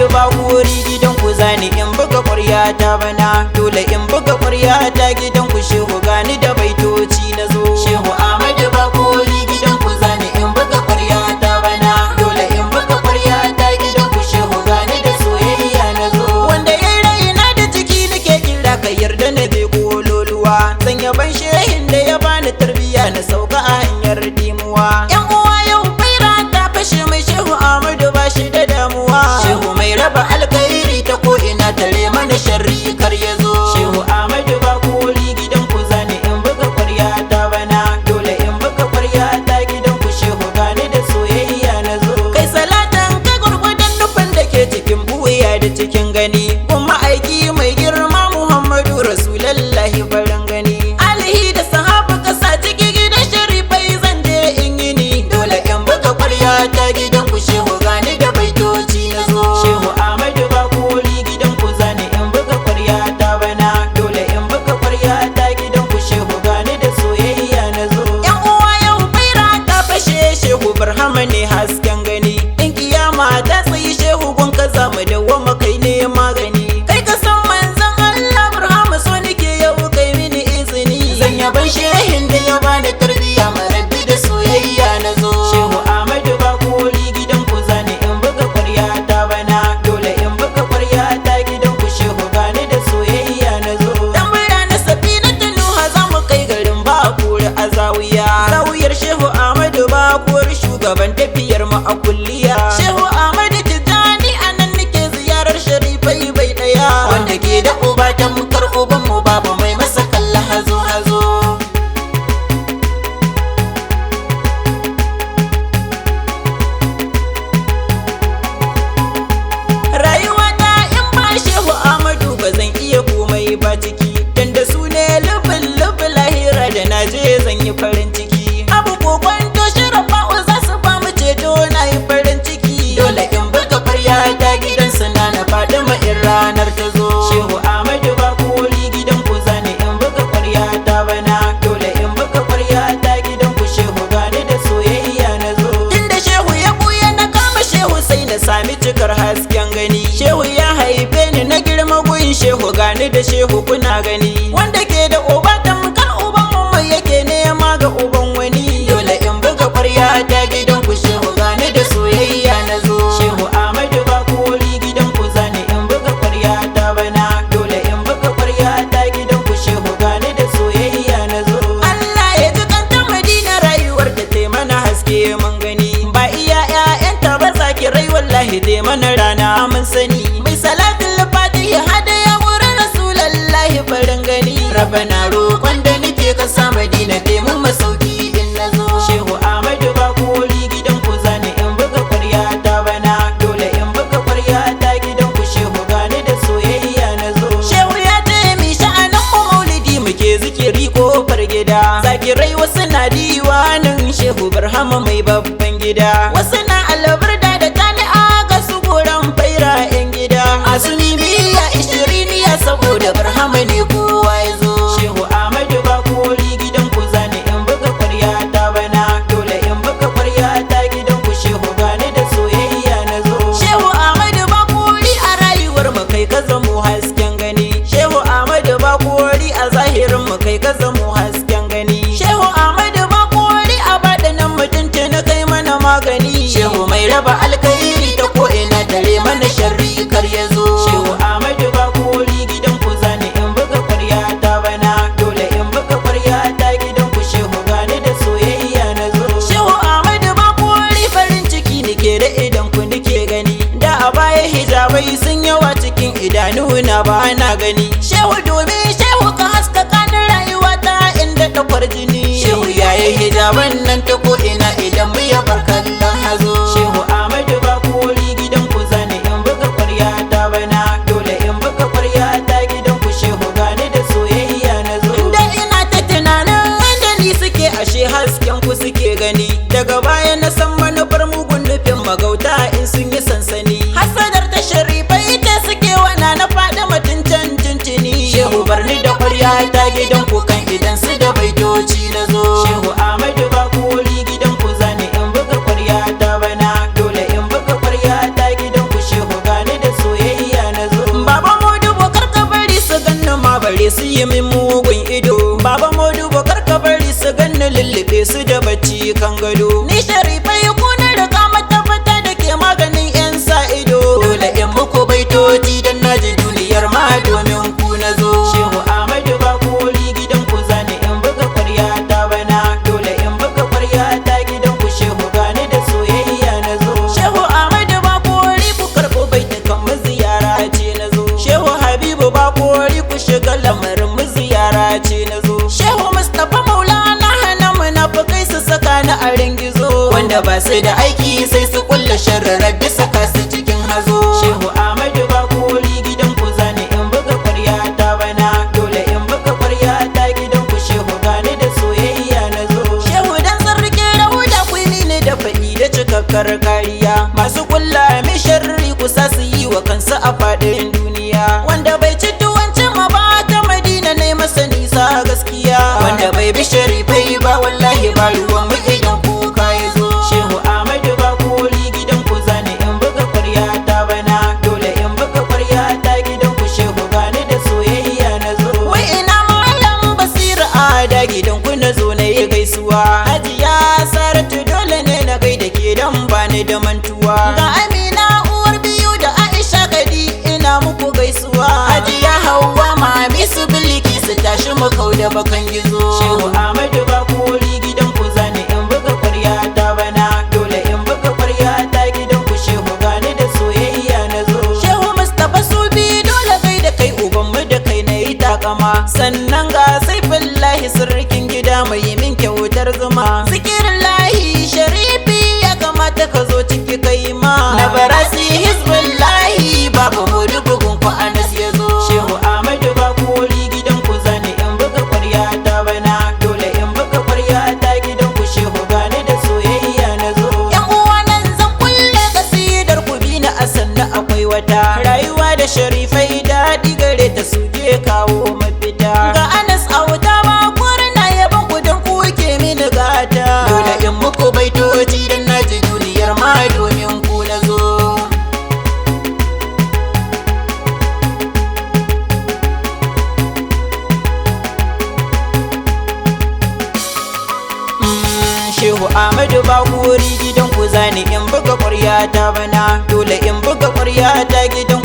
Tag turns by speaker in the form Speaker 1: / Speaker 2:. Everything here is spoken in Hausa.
Speaker 1: Ahmadu Bakori gidan ku zani in buga ƙwarya ta bana, dole in buga ƙwarya ta gidan ku shehu gani da baitoci na zo. Shehu Ahmadu Bakori gidan ku zani in buga ƙwarya ta bana, dole in buga ƙwarya ta gidan ku shehu gani da soyayya na zo. Wanda ya raina da jiki nake kira ka yarda na bai kololuwa, zan yaban shehin da ya bani tarbiyya na sauka a hanyar dimuwa. Yan uwa yau baira ta fashe mai shehu Ahmadu ba shi da damuwa, shehu mai raba alkhairi ta ko ina tare mana sharri kar ya zo. Shehu Ahmadu Bakori gidan ku zani in buga ƙwarya ta bana, dole in buga ƙwarya ta gidan ku shehu gani da soyayya na zo. Kai salatan ka gurgudan nufin da ke cikin buya da cikin gani, kuma aiki mai girma Muhammadu Rasulallahi farin gani. Alihi da sahabu kasa ciki gidan sharifai zan je in yi ni, dole in buga ƙwarya ta gidan ku shehu gani da baitoci na zo. Shehu Ahmadu Bakori gidan ku zani in buga ƙwarya ta bana, dole in buga ƙwarya ta gidan ku shehu gani da soyayya na zo. Yan uwa yau baira ta fashe shehu Barhama ne hasken gani, in kiyama ta tsayi shehu gun ka zamu dawwama kai ne magani. Kai ka san manzon Allah Barhama so nake yau kai mini izini, zan yaban shehin da ya bani tarbiyya marabbi da soyayya na zo. Shehu Ahmadu Bakori gidan ku zani in buga ƙwarya ta bana, dole in buga ƙwarya ta gidan ku shehu gani da soyayya na zo. Dan bura na Safinatu Nuha za mu kai garin Bakori a zawiya, zawiyar shehu Ahmadu Bakori shugaban tafiyar mu a kulliya. Shehu Ahmadu Tijjani anan nake ziyarar sharifai bai daya, wanda ke da uba tamkar uban mu babu mai masa kalla hazo hazo. Rayuwata in ba shehu Ahmadu ba zan iya komai ba ciki, dan da su ne lubin lahira da naje zan yi farin ciki. Abu ko kwanto shirafa'u za su ba mu ceto na yi farin ciki, dole in buga ƙwarya ta gidan sana na Fatima in ranar ta zo. Shehu Ahmadu Bakori gidan ku zani in buga ƙwarya ta bana, dole in buga ƙwarya ta gidan ku shehu gani da soyayya na zo. Inda shehu ya buya na kama shehu sai na sami cikar hasken gani, shehu ya haife ni na girma gun shehu gani da shehu kuna gani. Wanda ke da uba tamkar uban mu mai yake nema ga uban wani, dole in buga ƙwarya ta gidan ku shehu gani da soyayya na zo. Shehu Ahmadu Bakori gidan ku zani in buga ƙwarya ta bana, dole in buga ƙwarya ta gidan ku shehu gani da soyayya na zo. Allah ya ji kanta Madina rayuwar da ta mana haske mun gani, ba iya ƴaƴanta ba zakirai wallahi dai mana rana mun sani. Mai salatul fatihi hadaya wurin Rasulallahi farin gani, rabana roƙon da nake ka sa Madina dai mun masauki in na zo. Shehu Ahmadu Bakori gidan ku zani in buga ƙwarya ta bana, dole in buga ƙwarya ta gidan ku shehu gani da soyayya na zo. Shehu ya taya mi sha'anin mu maulidi muke zikiri kofar gida, zakirai wasu na diwanin shehu Barhama mai babban gida, wasu na albarda da tani'a ga su goran faira yan gida. Azumi biya 20 saboda Barhama ne kowa ya zo. Shehu Ahmadu Bakori gidan ku zani in buga ƙwarya ta bana, dole in buga ƙwarya ta gidan ku shehu gani da soyayya na zo. Shehu Ahmadu Bakori a rayuwar mu kai ka zamo hasken gani, shehu Ahmadu Bakori a zahirin mu kai ka zamo hasken gani. Shehu Ahmadu Bakori a badanan mutunta na kai mana magani, shehu mai raba alkhairi ta ko ina tare mana sharri kar ya zo. Shehu Ahmadu Bakori gidan ku zani in buga ƙwarya ta bana, dole in buga ƙwarya ta gidan ku shehu gani da soyayya na zo. Shehu Ahmadu Bakori farin ciki nake da idan ku nake gani, da a baya hijabai sun yawa cikin idanuna ba na gani. Shehu domin shehu ka haskaka ni rayuwata inda ta kwarjini, shehu yayi hijaban nan ta ko ina idan mu ya barkallan hazo. Shehu Ahmadu Bakori gidan ku zani in buga ƙwarya ta bana, dole in buga ƙwarya ta gidan ku shehu gani da soyayya na zo. Inda ina ta tunanin wanda ni suke ashe hasken ku suke gani, daga baya na san manufar mugun nufin magauta in sun yi sansani. Hasadar ta sharifai ta suke wana na faɗi mutum can tuntuni, shehu barni da ƙwarya ta gidan ku kan idan su da baitoci na zo. Shehu Ahmadu Bakori gidan ku zani in buga ƙwarya ta bana, dole in buga ƙwarya ta gidan ku shehu gani da ƙauye su yi min mugun ido. Baba Modubo karka bari su ganni lullube su da bacci kan gado. Ni Sharifai ku na riga matabbata da ke maganin 'yan sa ido. Dole in muku baitoci dan naji duniyar ma domin ku na zo. Shehu Ahmadu Bakori gidan ku zani in buga ƙwarya ta bana. Dole in buga ƙwarya ta gidan ku shehu gani da soyayya na zo. Shehu Ahmadu Bakori ku karɓo baitukan mu ziyara ce na zo. Shehu Habibu Bakori ku shiga lamarin mu ziyara ce na zo. Shehu Mustapha Maulana hana munafukai su saka ni a ringizo. Wanda ba su da aiki sai su kulla sharrar bisa kasu cikin hazo. Shehu Ahmadu Bakori gidan ku zani in buga ƙwarya ta bana. Dole in buga ƙwarya ta gidan ku shehu gani da soyayya na zo. Shehu dan sarki rahuda ku ne da faɗi da cikakkar kariya. Masu kulla mi sharri kusa su yi wa kansu a faɗin duniya. Wanda bai ci tuwancin ma ba ta Madina ne masa nisa gaskiya. Wanda bai bi Sharifai ba wallahi ba ruwan mu idan kuka ya zo. Shehu Ahmadu Bakori gidan ku zani in buga ƙwarya ta bana. Dole in buga ƙwarya ta gidan ku shehu gani da soyayya na zo. Wai ina malam Basira ada gidan ku na zo na yi gaisuwa. Hajiya Saratu dole ne na gaida ke dan bani da mantuwa. Ga Amina uwar biyu da Aisha Kadi ina muku gaisuwa. Hajiya Hauwa mami su Bilki su tashi mu kau da bakan gizo. Shehu Ahmadu Bakori gidan ku zani in buga ƙwarya ta bana. Dole in buga ƙwarya ta gidan ku shehu gani da soyayya na zo. Shehu Mustapha Sufi dole kai da kai uban mu da kai na yi takama. Sannan ga Saifullahi sirrikin gida mai min kyautar zuma. Zikirullahi Sharifi ya kamata ka zo ciki kai ma. Na barasi Hizbullahi babu muri bugun ku Anas ya zo. Shehu Ahmadu Bakori gidan ku zani in buga ƙwarya ta bana. Dole in buga ƙwarya ta gidan ku shehu gani da soyayya na zo. Yan uwa nan zan kulle kasidar ku bi na asanna akwai wata. Rayuwa da Sharifai daɗi gare ta suke kawo mafita. Ga Anas auta Bakori na yaban ku don ku ke mini gata. Dole in muku baitoci dan naji duniyar ma domin ku na zo. Shehu Ahmadu Bakori gidan ku zani in buga ƙwarya ta bana. Dole in buga ƙwarya ta gidan